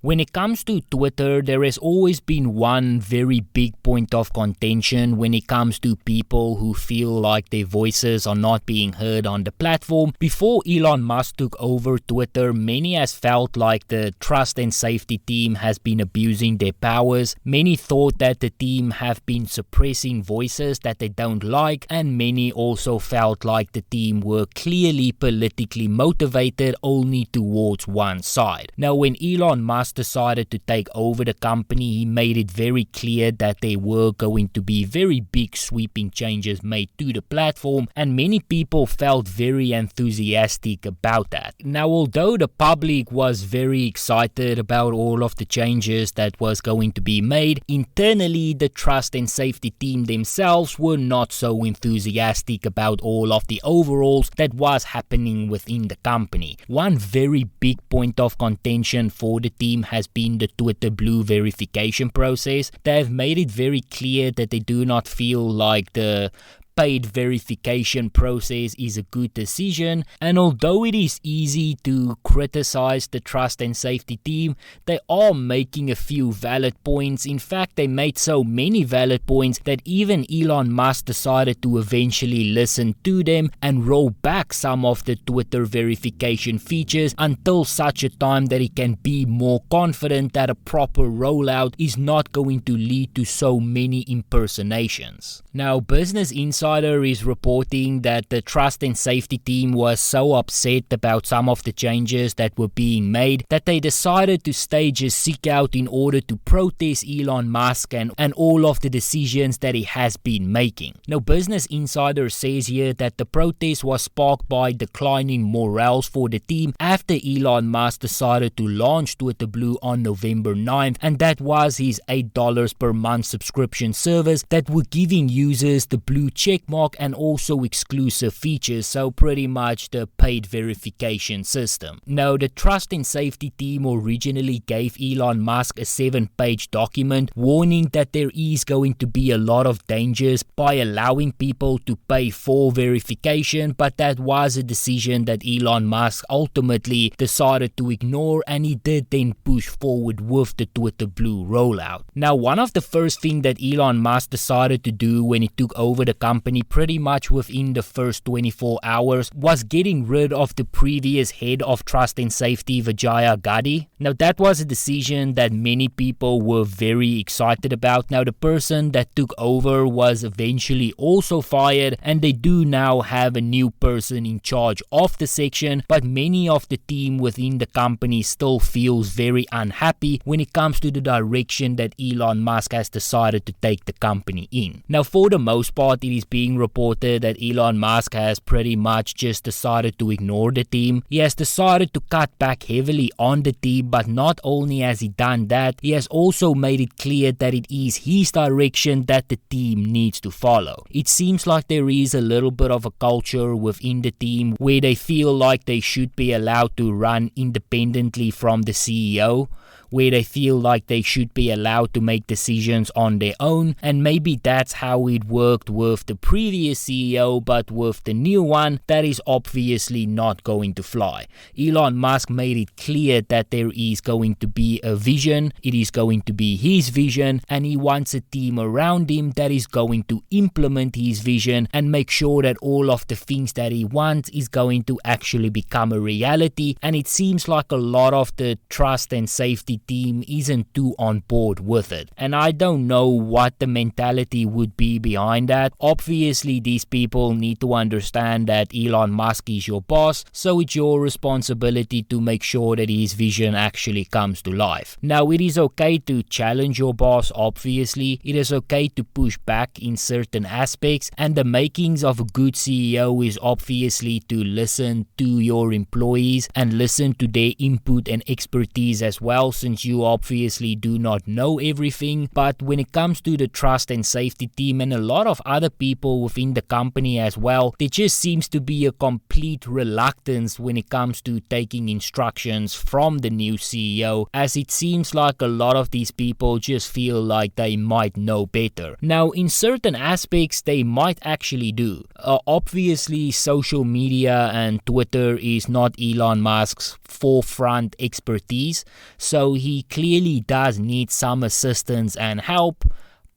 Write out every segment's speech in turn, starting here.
When it comes to Twitter, there has always been one very big point of contention when it comes to people who feel like their voices are not being heard on the platform. Before Elon Musk took over Twitter, many has felt like the trust and safety team has been abusing their powers. Many thought that the team have been suppressing voices that they don't like, and many also felt like the team were clearly politically motivated only towards one side. Now, when Elon Musk decided to take over the company, he made it very clear that there were going to be very big sweeping changes made to the platform, and many people felt very enthusiastic about that. Now, although the public was very excited about all of the changes that was going to be made, internally the trust and safety team themselves were not so enthusiastic about all of the overhauls that was happening within the company. One very big point of contention for the team has been the Twitter Blue verification process. They have made it very clear that they do not feel like the paid verification process is a good decision, and although it is easy to criticize the trust and safety team, they are making a few valid points. In fact, they made so many valid points that even Elon Musk decided to eventually listen to them and roll back some of the Twitter verification features until such a time that he can be more confident that a proper rollout is not going to lead to so many impersonations. Now, Business Insider is reporting that the trust and safety team was so upset about some of the changes that were being made that they decided to stage a seek out in order to protest Elon Musk and all of the decisions that he has been making. Now, Business Insider says here that the protest was sparked by declining morals for the team after Elon Musk decided to launch Twitter Blue on November 9th, and that was his $8 per month subscription service that were giving users the blue checkmark and also exclusive features, so pretty much the paid verification system. Now, the trust and safety team originally gave Elon Musk a 7-page document warning that there is going to be a lot of dangers by allowing people to pay for verification, but that was a decision that Elon Musk ultimately decided to ignore, and he did then push forward with the Twitter Blue rollout. Now, one of the first things that Elon Musk decided to do when he took over the company pretty much within the first 24 hours was getting rid of the previous head of trust and safety, Vijaya Gadde. Now, that was a decision that many people were very excited about. Now, the person that took over was eventually also fired, and they do now have a new person in charge of the section, but many of the team within the company still feels very unhappy when it comes to the direction that Elon Musk has decided to take the company in. Now, for the most part, it is being reported that Elon Musk has pretty much just decided to ignore the team. He has decided to cut back heavily on the team, but not only has he done that, he has also made it clear that it is his direction that the team needs to follow. It seems like there is a little bit of a culture within the team where they feel like they should be allowed to run independently from the CEO, where they feel like they should be allowed to make decisions on their own, and maybe that's how it worked with the previous CEO, but with the new one, that is obviously not going to fly. Elon Musk made it clear that there is going to be a vision, it is going to be his vision, and he wants a team around him that is going to implement his vision and make sure that all of the things that he wants is going to actually become a reality, and it seems like a lot of the trust and safety team isn't too on board with it. And I don't know what the mentality would be behind that. Obviously, these people need to understand that Elon Musk is your boss, so it's your responsibility to make sure that his vision actually comes to life. Now, it is okay to challenge your boss, obviously. It is okay to push back in certain aspects, and the makings of a good CEO is obviously to listen to your employees and listen to their input and expertise as well, since you obviously do not know everything. But when it comes to the trust and safety team and a lot of other people people within the company as well, there just seems to be a complete reluctance when it comes to taking instructions from the new CEO, as it seems like a lot of these people just feel like they might know better. Now, in certain aspects, they might actually do. Obviously, social media and Twitter is not Elon Musk's forefront expertise, so he clearly does need some assistance and help,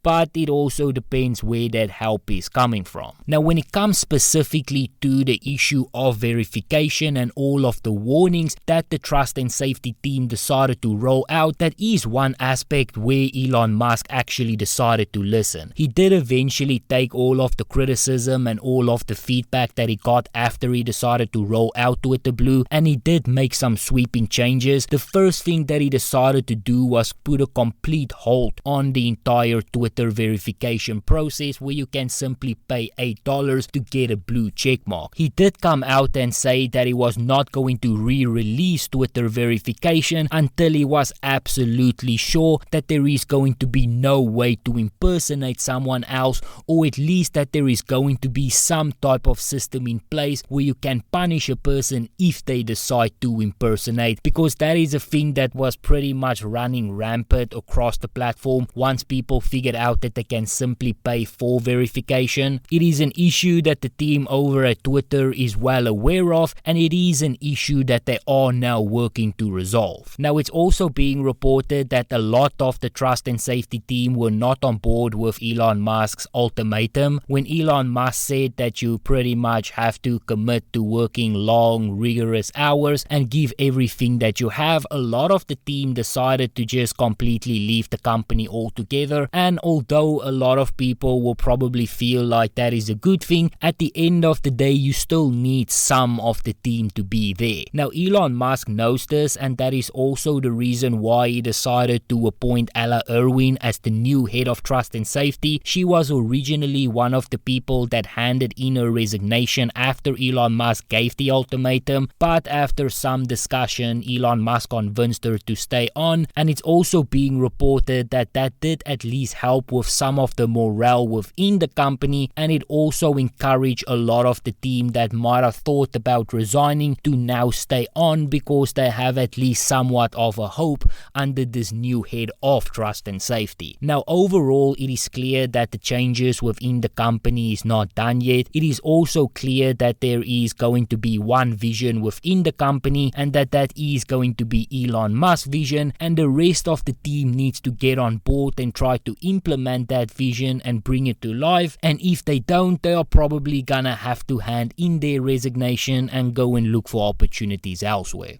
but it also depends where that help is coming from. Now, when it comes specifically to the issue of verification and all of the warnings that the trust and safety team decided to roll out, that is one aspect where Elon Musk actually decided to listen. He did eventually take all of the criticism and all of the feedback that he got after he decided to roll out Twitter Blue, and he did make some sweeping changes. The first thing that he decided to do was put a complete halt on the entire Twitter verification process, where you can simply pay $8 to get a blue check mark. He did come out and say that he was not going to re-release Twitter verification until he was absolutely sure that there is going to be no way to impersonate someone else, or at least that there is going to be some type of system in place where you can punish a person if they decide to impersonate, because that is a thing that was pretty much running rampant across the platform once people figured out that they can simply pay for verification. It is an issue that the team over at Twitter is well aware of, and it is an issue that they are now working to resolve. Now, it's also being reported that a lot of the trust and safety team were not on board with Elon Musk's ultimatum, when Elon Musk said that you pretty much have to commit to working long, rigorous hours and give everything that you have. A lot of the team decided to just completely leave the company altogether, and although a lot of people will probably feel like that is a good thing, at the end of the day you still need some of the team to be there. Now, Elon Musk knows this, and that is also the reason why he decided to appoint Ella Irwin as the new head of trust and safety. She was originally one of the people that handed in her resignation after Elon Musk gave the ultimatum, but after some discussion, Elon Musk convinced her to stay on, and it's also being reported that that did at least help with some of the morale within the company, and it also encouraged a lot of the team that might have thought about resigning to now stay on, because they have at least somewhat of a hope under this new head of trust and safety. Now, overall, it is clear that the changes within the company is not done yet. It is also clear that there is going to be one vision within the company, and that is going to be Elon Musk's vision, and the rest of the team needs to get on board and try to implement that vision and bring it to life. And if they don't, they are probably gonna have to hand in their resignation and go and look for opportunities elsewhere.